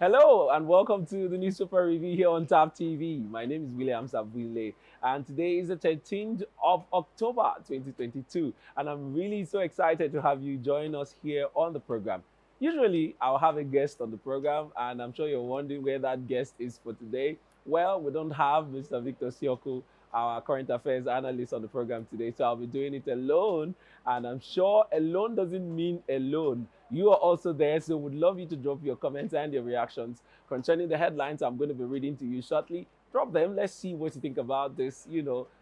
Hello and welcome to the newspaper review here on Tap TV. My name is William Sabwile and today is the 13th of October 2022 and I'm really so excited to have you join us here on the program. Usually I'll have a guest on the program and I'm sure you're wondering where that guest is for today. Well, we don't have Mr. Victor Sioko, our current affairs analyst on the program today, so I'll be doing it alone and I'm sure alone doesn't mean alone. You are also there, so would love you to drop your comments and your reactions concerning the headlines I'm going to be reading to you shortly. Drop them. Let's see what you think about this,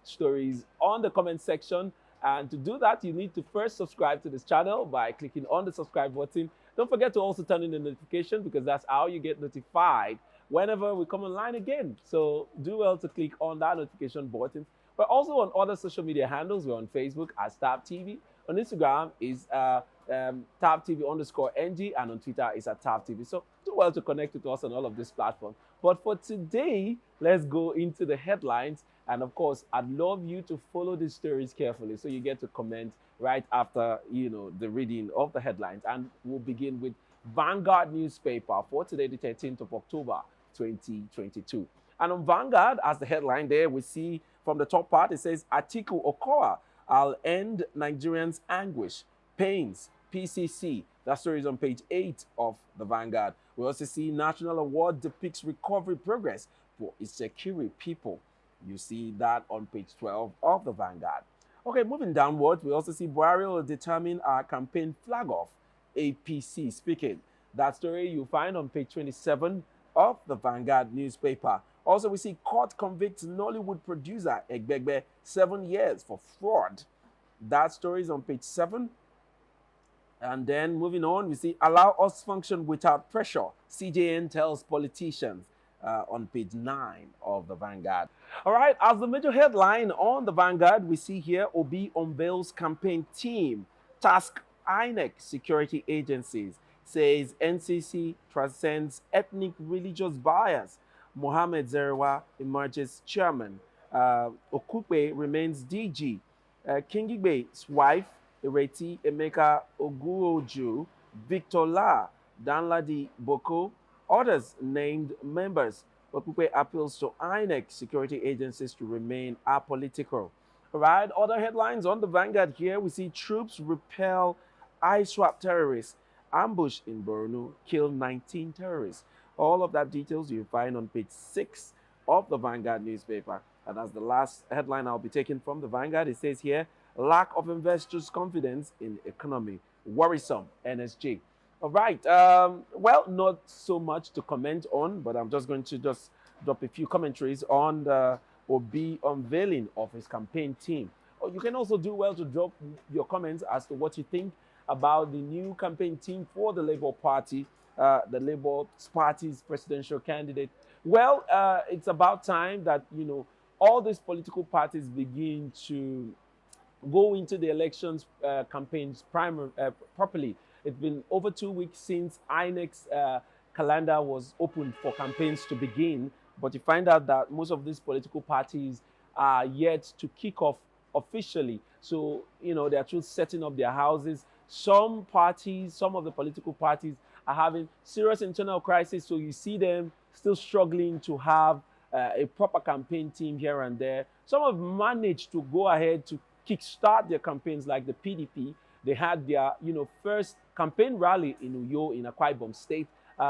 stories on the comment section. And to do that, you need to first subscribe to this channel by clicking on the subscribe button. Don't forget to also turn in the notification because that's how you get notified whenever we come online again. So do well to click on that notification button. But also on other social media handles, we're on Facebook as Tap TV. On Instagram is Tap TV_NG, and on Twitter is at Tap TV. So do well to connect with us on all of these platforms. But for today, let's go into the headlines. And of course, I'd love you to follow these stories carefully so you get to comment right after the reading of the headlines. And we'll begin with Vanguard newspaper for today, the 13th of October, 2022. And on Vanguard, as the headline there, we see from the top part, it says, Atiku Okowa, I'll end Nigerians' anguish, pains, PCC. That story is on page 8 of the Vanguard. We also see National Award depicts recovery progress for Isekiri people. You see that on page 12 of the Vanguard. Okay, moving downward, we also see Buhari will determine our campaign flag off, APC speaking. That story you find on page 27 of the Vanguard newspaper. Also, we see court convicts Nollywood producer Egbegbe 7 years for fraud. That story is on page 7. And then moving on, we see allow us function without pressure. CJN tells politicians on page 9 of the Vanguard. All right, as the major headline on the Vanguard, we see here Obi unveils campaign team, task INEC security agencies, says NCC transcends ethnic religious bias. Mohammed Zerewa emerges chairman. Okupe remains DG. Kingigbe's wife, Ireti Emeka Oguoju, Victor La, Danladi Boko, others named members. Okupe appeals to INEC security agencies to remain apolitical. All right, other headlines on the Vanguard here. We see troops repel ISWAP terrorists. Ambush in Borno, kill 19 terrorists. All of that details you find on page 6 of the Vanguard newspaper. And as the last headline I'll be taking from the Vanguard, it says here, lack of investors' confidence in economy, worrisome, NSG. All right, well, not so much to comment on, but I'm just going to drop a few commentaries on the Obi unveiling of his campaign team. Or you can also do well to drop your comments as to what you think about the new campaign team for the Labour Party, the Labour Party's presidential candidate. Well, it's about time that, all these political parties begin to go into the elections campaigns properly. It's been over 2 weeks since INEC's calendar was opened for campaigns to begin, but you find out that most of these political parties are yet to kick off officially. So, they're still setting up their houses. Some of the political parties are having serious internal crisis, so you see them still struggling to have a proper campaign team here and there. Some have managed to go ahead to kickstart their campaigns, like the PDP. They had their, first campaign rally in Uyo in Akwa Ibom State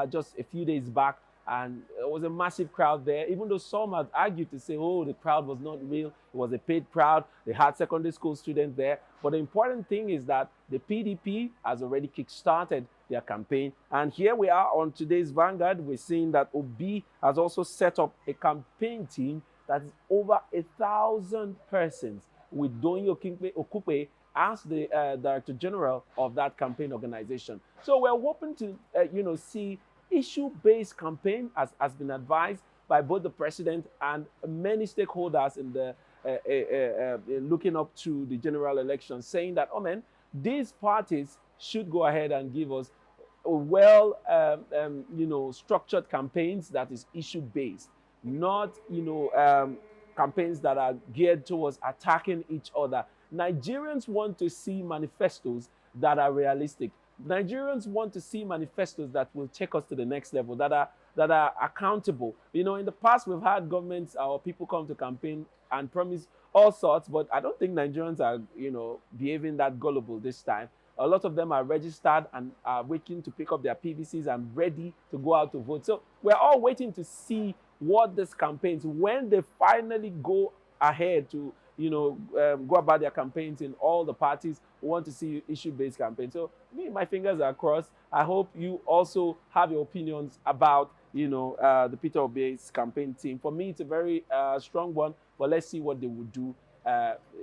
just a few days back, and it was a massive crowd there, even though some had argued to say, oh, the crowd was not real, it was a paid crowd, they had secondary school students there. But the important thing is that the PDP has already kick-started their campaign. And here we are on today's Vanguard, we're seeing that Obi has also set up a campaign team that is over 1,000 persons, with Donyo Okupe as the Director General of that campaign organization. So we're hoping to, see issue-based campaign, as has been advised by both the president and many stakeholders in the looking up to the general election, saying that, these parties should go ahead and give us well, structured campaigns that is issue-based, not, campaigns that are geared towards attacking each other. Nigerians want to see manifestos that are realistic. Nigerians want to see manifestos that will take us to the next level, that are accountable. In the past, we've had governments or people come to campaign and promise all sorts, but I don't think Nigerians are, behaving that gullible this time. A lot of them are registered and are waiting to pick up their PVCs and ready to go out to vote. So we're all waiting to see what these campaigns, when they finally go ahead to, go about their campaigns in all the parties, we want to see issue-based campaigns. So my fingers are crossed. I hope you also have your opinions about, the Peter Obi's campaign team. For me, it's a very strong one, but let's see what they will do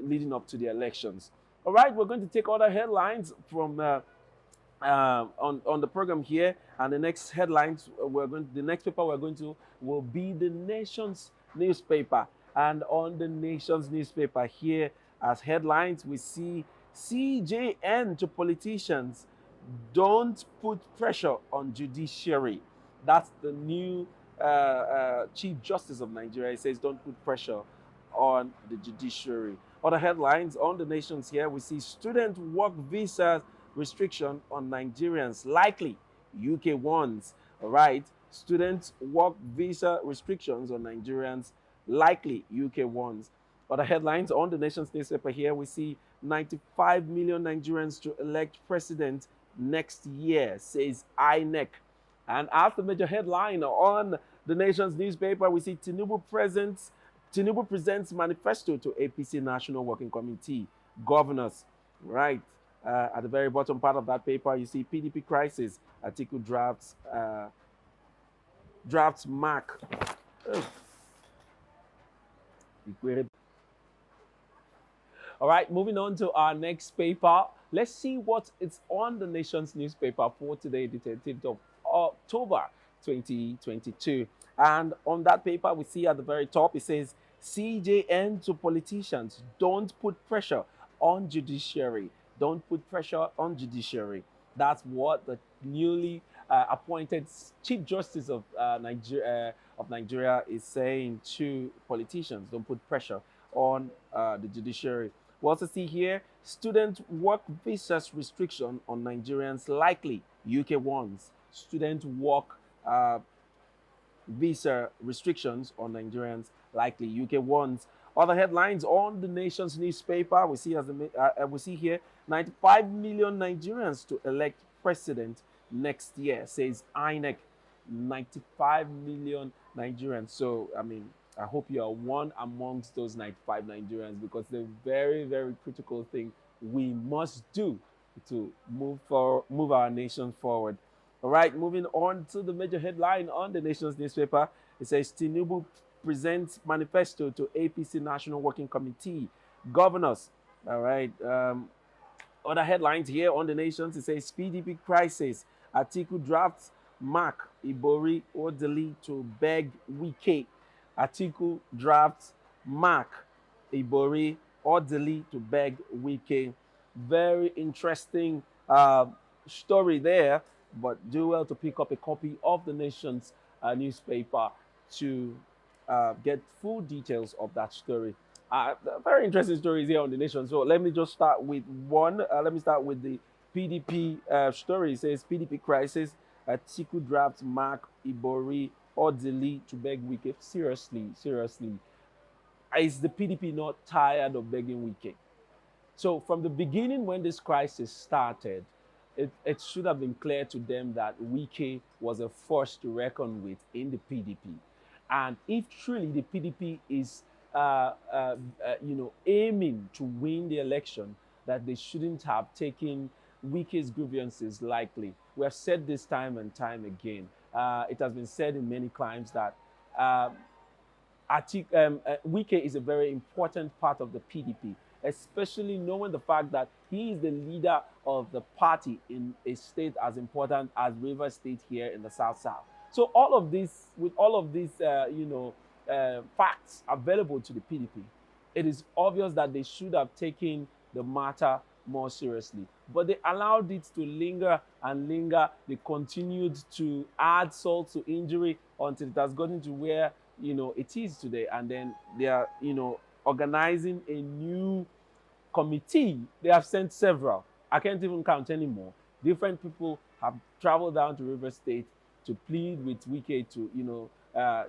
leading up to the elections. All right, we're going to take other headlines from on the program here, and the next headlines the next paper we're going to will be the Nation's newspaper. And on the Nation's newspaper here, as headlines, we see CJN to politicians: don't put pressure on judiciary. That's the new Chief Justice of Nigeria. He says, don't put pressure on the judiciary. Other headlines on the Nations here, we see student work visa restriction on Nigerians likely, UK warns. All right, student work visa restrictions on Nigerians likely, UK warns. Other headlines on the Nation's newspaper here, we see 95 million Nigerians to elect president next year, says INEC. And as the major headline on the Nation's newspaper, we see Tinubu presents manifesto to APC National Working Committee governors. Right. At the very bottom part of that paper, you see PDP crisis. Atiku drafts mark. All right, moving on to our next paper. Let's see what is on the Nation's newspaper for today, the 13th of October 2022. And on that paper, we see at the very top, it says, CJN to politicians: don't put pressure on judiciary. Don't put pressure on judiciary. That's what the newly appointed Chief Justice of Nigeria is saying to politicians. Don't put pressure on the judiciary. We also see here, student work visas restriction on Nigerians likely, UK warns. Student work visa restrictions on Nigerians likely, UK warns. Other headlines on the Nation's newspaper, we see here 95 million Nigerians to elect president next year, says INEC. 95 million Nigerians. So, I hope you are one amongst those 95 Nigerians, because the very, very critical thing we must do to move our nation forward. All right, moving on to the major headline on the Nation's newspaper. It says Tinubu presents manifesto to APC National Working Committee governors. All right. Other headlines here on the Nations. It says PDP crisis. Atiku drafts Mark Ibori orderly to beg Wike. Atiku drafts Mark Ibori orderly to beg Wike. Very interesting story there, but do well to pick up a copy of the Nation's newspaper to get full details of that story. Very interesting stories here on the Nation. So let me just start with one. Let me start with the PDP story. It says PDP crisis. Atiku drafts Mark Ibori orderly to beg Wike. Seriously. Is the PDP not tired of begging Wike? So from the beginning, when this crisis started, it should have been clear to them that Wike was a force to reckon with in the PDP. And if truly the PDP is aiming to win the election, that they shouldn't have taken Wike's grievances lightly. We have said this time and time again. It has been said in many climes that Wike is a very important part of the PDP, especially knowing the fact that he is the leader of the party in a state as important as Rivers State here in the South. So all of this, with all of these, facts available to the PDP, it is obvious that they should have taken the matter more seriously. But they allowed it to linger and linger. They continued to add salt to injury until it has gotten to where, it is today. And then they are, organizing a new committee. They have sent several. I can't even count anymore. Different people have traveled down to River State to plead with Wike to,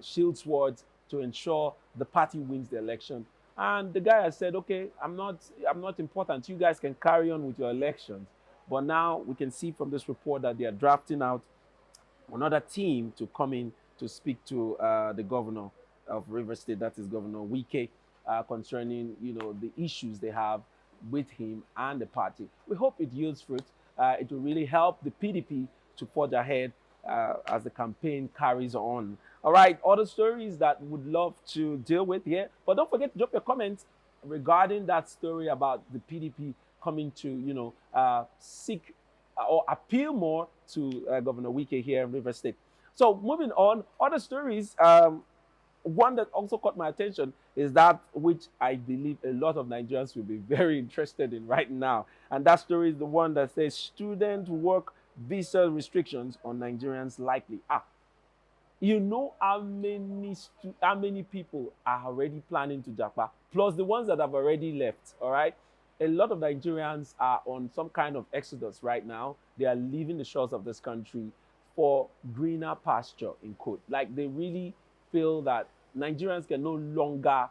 shield swords to ensure the party wins the election. And the guy has said, okay, I'm not important. You guys can carry on with your elections. But now we can see from this report that they are drafting out another team to come in to speak to the governor of River State, that is Governor Wike, concerning the issues they have with him and the party. We hope it yields fruit. It will really help the PDP to forge ahead as the campaign carries on. All right, other stories that would love to deal with here, but don't forget to drop your comments regarding that story about the PDP coming to seek or appeal more to Governor Wike here in River State. So moving on, other stories. One that also caught my attention is that which I believe a lot of Nigerians will be very interested in right now. And that story is the one that says student work visa restrictions on Nigerians likely. You know how many people are already planning to japa, plus the ones that have already left, all right? A lot of Nigerians are on some kind of exodus right now. They are leaving the shores of this country for greener pasture, in quote. Like, they really feel that Nigerians can no longer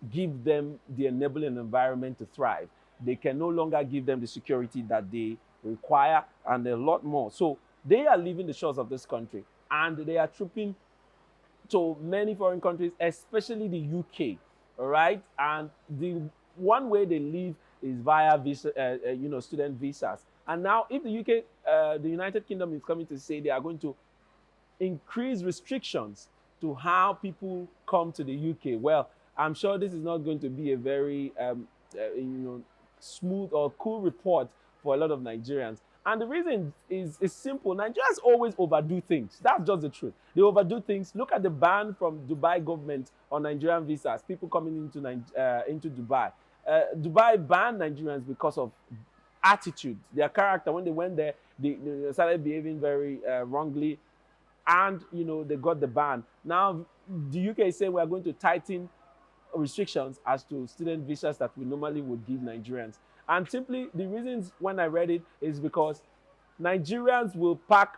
give them the enabling environment to thrive. They can no longer give them the security that they require and a lot more. So they are leaving the shores of this country and they are trooping to many foreign countries, especially the UK, all right? And the one way they leave is via visa, student visas. And now if the UK, the United Kingdom is coming to say they are going to increase restrictions to how people come to the UK. Well, I'm sure this is not going to be a very smooth or cool report for a lot of Nigerians. And the reason is simple. Nigerians always overdo things. That's just the truth. They overdo things. Look at the ban from Dubai government on Nigerian visas, people coming into Dubai. Dubai banned Nigerians because of attitude, their character. When they went there, they started behaving very wrongly, and they got the ban. Now the UK is saying we are going to tighten restrictions as to student visas that we normally would give Nigerians. And simply the reasons when I read it is because Nigerians will pack,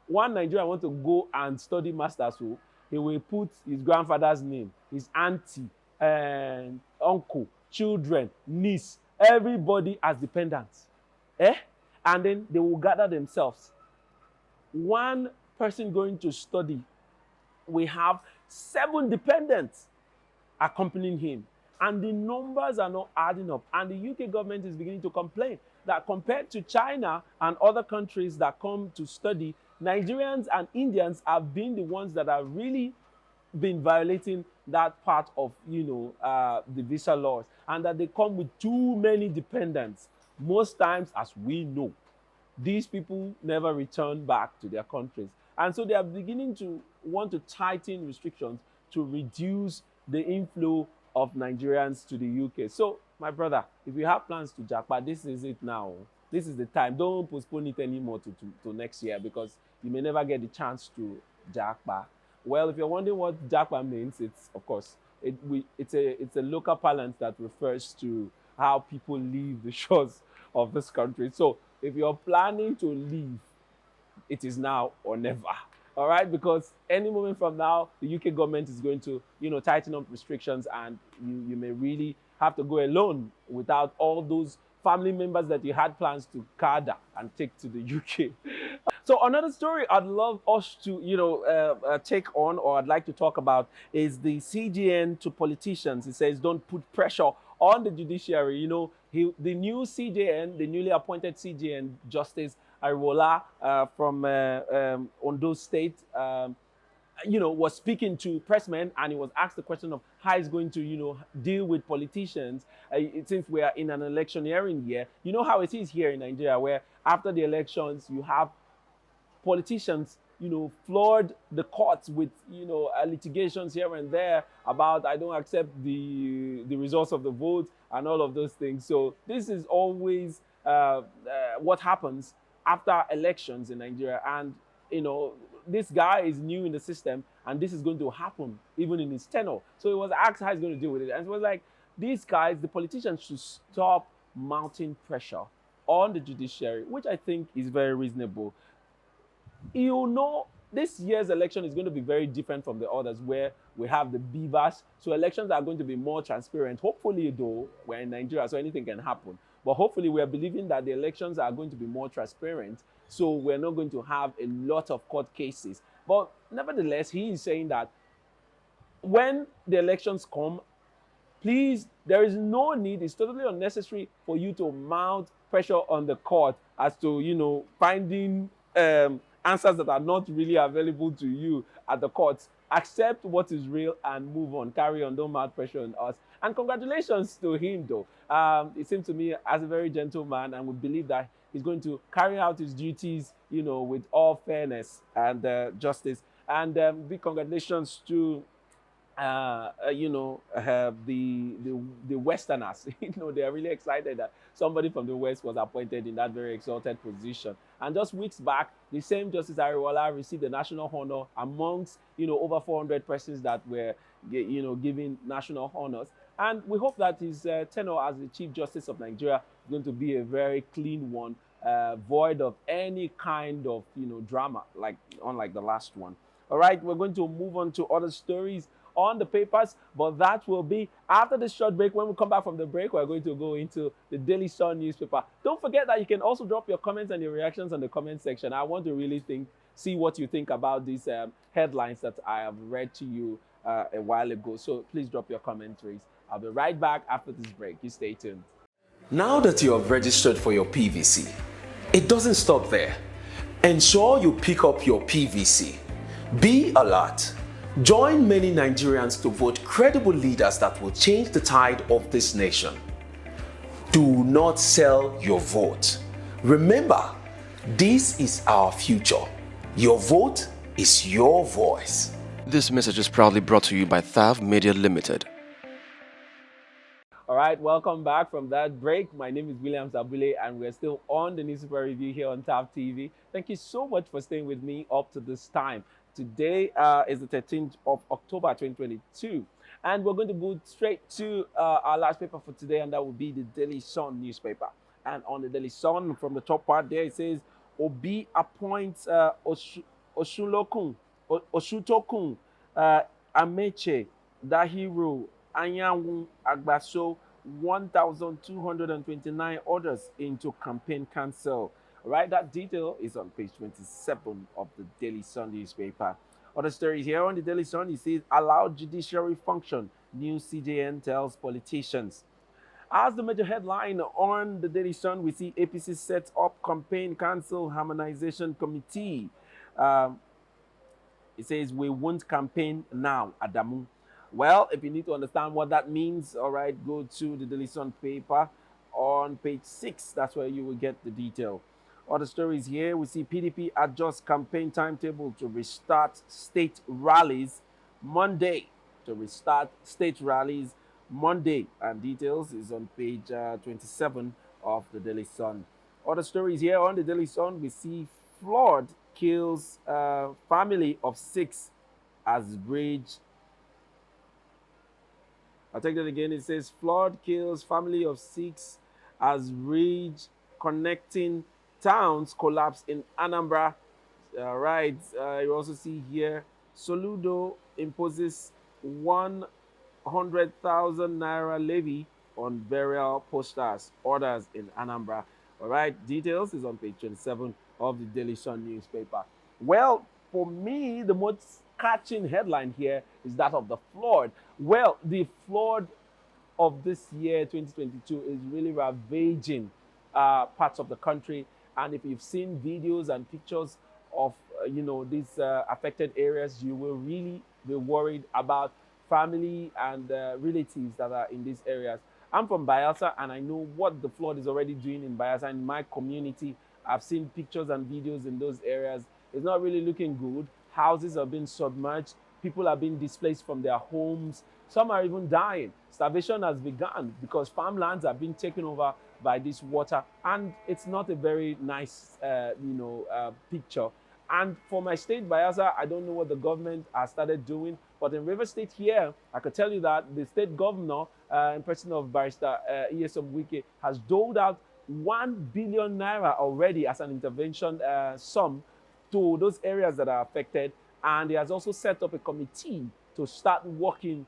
one Nigerian want to go and study masters, so he will put his grandfather's name, his auntie, and uncle, children, niece, everybody as dependents. And then they will gather themselves. One person going to study, we have 7 dependents accompanying him. And the numbers are not adding up. And the UK government is beginning to complain that compared to China and other countries that come to study, Nigerians and Indians have been the ones that have really been violating that part of, the visa laws. And that they come with too many dependents. Most times, as we know, these people never return back to their countries. And so they are beginning to want to tighten restrictions to reduce the inflow of Nigerians to the UK. So, my brother, if you have plans to japa, this is it now. This is the time. Don't postpone it anymore to next year, because you may never get the chance to japa. Well, if you're wondering what japa means, it's, of course, it's a local parlance that refers to how people leave the shores of this country. So, if you're planning to leave, it is now or never. All right, because any moment from now, the UK government is going to, tighten up restrictions, and you may really have to go alone without all those family members that you had plans to gather and take to the UK. So another story I'd love us to, take on, or I'd like to talk about, is the CJN to politicians. It says, don't put pressure on the judiciary. The new CJN, the newly appointed CJN Justice Ariwola from Ondo State, was speaking to pressmen, and he was asked the question of how he's going to, deal with politicians since we are in an electioneering year. You know how it is here in Nigeria, where after the elections, you have politicians, flood the courts with, litigations here and there about, I don't accept the results of the vote and all of those things. So this is always what happens after elections in Nigeria. And, this guy is new in the system, and this is going to happen even in his tenure. So he was asked how he's going to deal with it. And it was like, these guys, the politicians, should stop mounting pressure on the judiciary, which I think is very reasonable. You know, this year's election is going to be very different from the others where we have the beavers. So elections are going to be more transparent. Hopefully, though, we're in Nigeria, so anything can happen. But hopefully, we're believing that the elections are going to be more transparent. So we're not going to have a lot of court cases. But nevertheless, he is saying that when the elections come, please, there is no need, it's totally unnecessary for you to mount pressure on the court as to, finding answers that are not really available to you at the courts. Accept what is real and move on, carry on, don't mount pressure on us. And congratulations to him, though. It seems to me as a very gentle man, and we believe that he's going to carry out his duties, with all fairness and justice. And big congratulations to the Westerners. They are really excited that somebody from the West was appointed in that very exalted position. And just weeks back, the same Justice Ariwala received the national honor amongst, over 400 persons that were, given national honors. And we hope that his tenure as the Chief Justice of Nigeria is going to be a very clean one, void of any kind of, drama, unlike the last one. All right, we're going to move on to other stories on the papers, but that will be after this short break. When we come back from the break, we're going to go into the Daily Sun newspaper. Don't forget that you can also drop your comments and your reactions on the comment section. I want to really see what you think about these headlines that I have read to you a while ago. So please drop your commentaries. I'll be right back after this break. You stay tuned. Now that you have registered for your PVC, it doesn't stop there. Ensure you pick up your PVC. Be alert. Join many Nigerians to vote credible leaders that will change the tide of this nation. Do not sell your vote. Remember, this is our future. Your vote is your voice. This message is proudly brought to you by Thav Media Limited. All right, welcome back from that break. My name is William Sabule, and we're still on the newspaper review here on TAP TV. Thank you so much for staying with me up to this time. Today is the 13th of October 2022, and we're going to go straight to our last paper for today, and that will be the Daily Sun newspaper. And on the Daily Sun, from the top part there, it says, Obi appoints Oshutokun, Ameche, Dahiru, Anyanwu, Agbaso, 1,229 others into campaign cancel. Right, that detail is on page 27 of the Daily Sun newspaper. Other stories here on the Daily Sun, it says, allow judiciary function, new CJN tells politicians. As the major headline on the Daily Sun, we see APC sets up campaign cancel harmonization committee. It says, we won't campaign now, Adamu. Well, if you need to understand what that means, all right, go to the Daily Sun paper on page 6. That's where you will get the detail. Other stories here, we see PDP adjusts campaign timetable to restart state rallies Monday. And details is on page 27 of the Daily Sun. Other stories here on the Daily Sun, we see flood kills family of 6 as bridge. I'll take that again. It says flood kills family of 6 as bridge connecting towns collapse in Anambra. You also see here, Soludo imposes 100,000 naira levy on burial posters, orders in Anambra. All right, details is on page 27 of the Daily Sun newspaper. Well, for me, the most catching headline here is that of the flood. Well, the flood of this year, 2022, is really ravaging parts of the country. And if you've seen videos and pictures of, these affected areas, you will really be worried about family and relatives that are in these areas. I'm from Bayelsa, and I know what the flood is already doing in Bayelsa. In my community, I've seen pictures and videos in those areas. It's not really looking good. Houses are being submerged. People are being displaced from their homes. Some are even dying. Starvation has begun because farmlands are being taken over by this water, and it's not a very nice, picture. And for my state, Bayelsa, I don't know what the government has started doing, but in River State here, I could tell you that the state governor, in person of Barrister Iyesom Wike, has doled out 1 billion naira already as an intervention sum to those areas that are affected. And he has also set up a committee to start working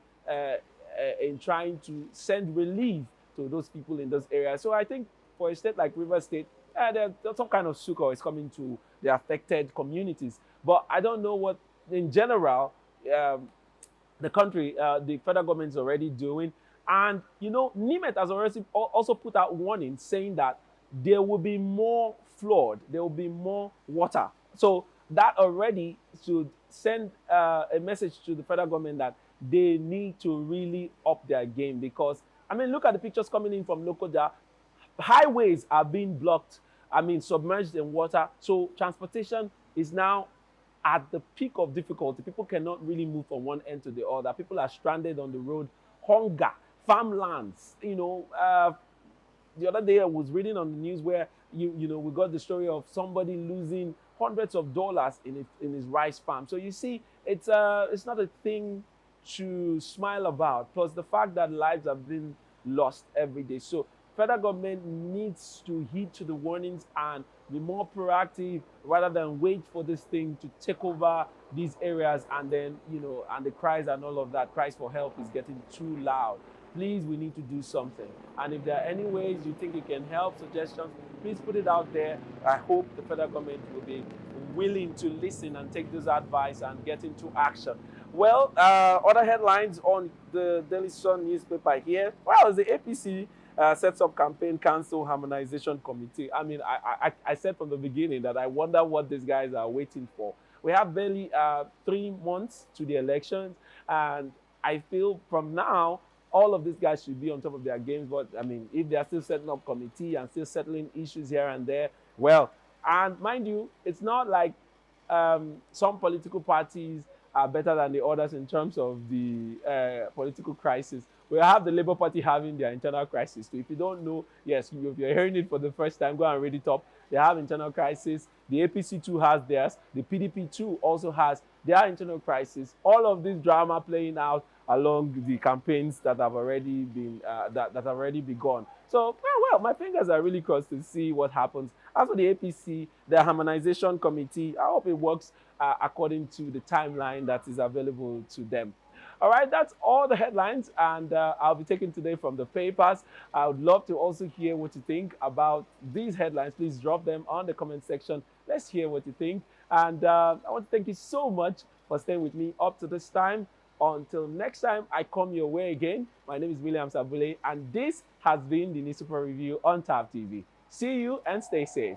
in trying to send relief to those people in those areas. So I think for a state like Rivers State, there's some kind of succor is coming to the affected communities. But I don't know what, in general, the country, the federal government is already doing. And, you know, NIMET has already also put out warnings saying that there will be more flood, there will be more water. So that already should send a message to the federal government that they need to really up their game. Because, I mean, look at the pictures coming in from Lokoja. Highways are being blocked, I mean, submerged in water. So transportation is now at the peak of difficulty. People cannot really move from one end to the other. People are stranded on the road. Hunger, farmlands. You know, the other day I was reading on the news where you know we got the story of somebody losing hundreds of dollars in his rice farm. So you see, it's not a thing to smile about. Plus the fact that lives have been lost every day. So federal government needs to heed to the warnings and be more proactive rather than wait for this thing to take over these areas, and then, you know, and the cries and all of that, cries for help is getting too loud. Please, we need to do something. And if there are any ways you think you can help, suggestions, please put it out there. I hope the federal government will be willing to listen and take this advice and get into action. Well, other headlines on the Daily Sun newspaper here. Well, the APC sets up campaign council harmonization committee. I mean, I said from the beginning that I wonder what these guys are waiting for. We have barely 3 months to the elections, and I feel from now, all of these guys should be on top of their games. But I mean, if they are still setting up committee and still settling issues here and there, well, and mind you, it's not like some political parties are better than the others in terms of the political crisis. We have the Labour Party having their internal crisis too. If you don't know, yes, if you're hearing it for the first time, go and read it up. They have internal crisis. The APC too has theirs. The PDP too also has their internal crisis. All of this drama playing out along the campaigns that have already been that have already begun. So, well, my fingers are really crossed to see what happens. As for the APC, the harmonization committee, I hope it works according to the timeline that is available to them. All right, that's all the headlines, and I'll be taking today from the papers. I would love to also hear what you think about these headlines. Please drop them on the comment section. Let's hear what you think. And I want to thank you so much for staying with me up to this time. Until next time I come your way again, my name is William Sabule, and this has been the Newspaper Review on TAV TV. See you and stay safe.